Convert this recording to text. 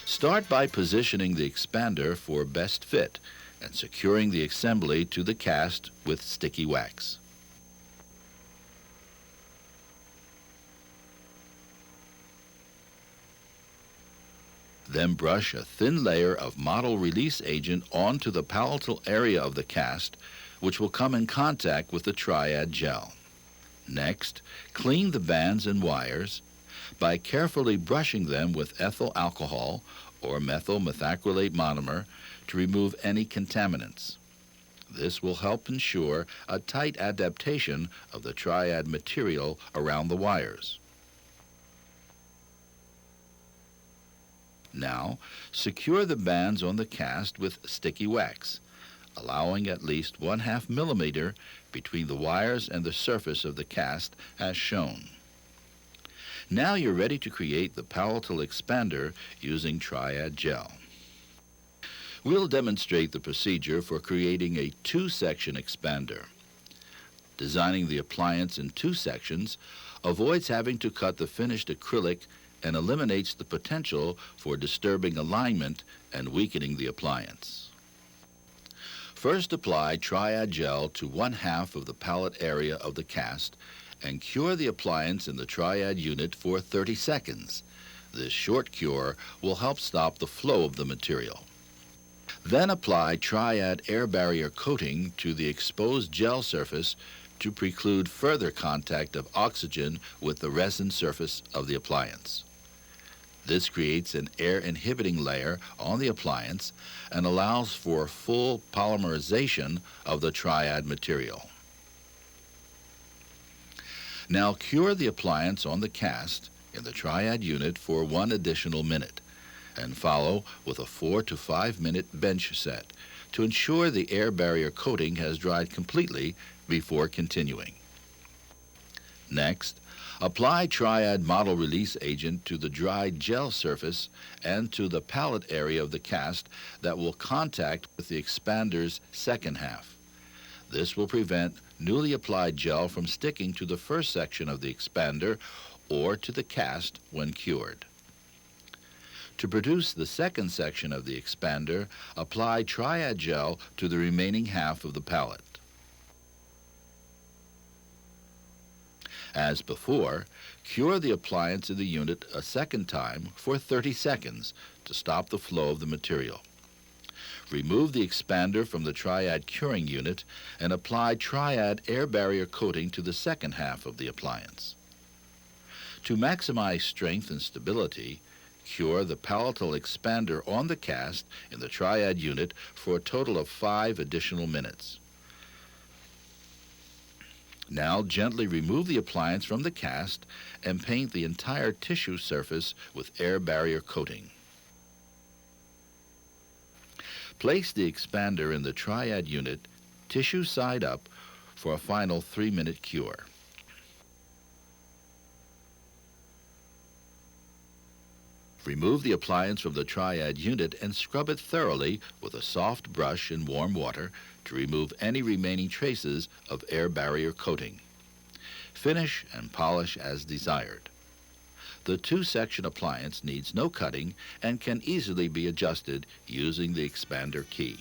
Start by positioning the expander for best fit and securing the assembly to the cast with sticky wax. Then brush a thin layer of model release agent onto the palatal area of the cast, which will come in contact with the triad gel. Next, clean the bands and wires by carefully brushing them with ethyl alcohol or methyl methacrylate monomer to remove any contaminants. This will help ensure a tight adaptation of the triad material around the wires. Now, secure the bands on the cast with sticky wax, allowing at least 1/2 millimeter between the wires and the surface of the cast as shown. Now you're ready to create the palatal expander using triad gel. We'll demonstrate the procedure for creating a 2-section expander. Designing the appliance in 2 sections avoids having to cut the finished acrylic and eliminates the potential for disturbing alignment and weakening the appliance. First, apply triad gel to 1/2 of the pallet area of the cast and cure the appliance in the triad unit for 30 seconds. This short cure will help stop the flow of the material. Then apply triad air barrier coating to the exposed gel surface to preclude further contact of oxygen with the resin surface of the appliance. This creates an air-inhibiting layer on the appliance and allows for full polymerization of the triad material. Now cure the appliance on the cast in the triad unit for 1 additional minute and follow with a 4 to 5 minute bench set to ensure the air barrier coating has dried completely before continuing. Next, apply triad model release agent to the dried gel surface and to the pallet area of the cast that will contact with the expander's second half. This will prevent newly applied gel from sticking to the first section of the expander or to the cast when cured. To produce the second section of the expander, apply triad gel to the remaining half of the pallet. As before, cure the appliance in the unit a second time for 30 seconds to stop the flow of the material. Remove the expander from the triad curing unit and apply triad air barrier coating to the second half of the appliance. To maximize strength and stability, cure the palatal expander on the cast in the triad unit for a total of 5 additional minutes. Now gently remove the appliance from the cast and paint the entire tissue surface with air barrier coating. Place the expander in the triad unit, tissue side up, for a final 3-minute cure. Remove the appliance from the triad unit and scrub it thoroughly with a soft brush in warm water to remove any remaining traces of air barrier coating. Finish and polish as desired. The 2-section appliance needs no cutting and can easily be adjusted using the expander key.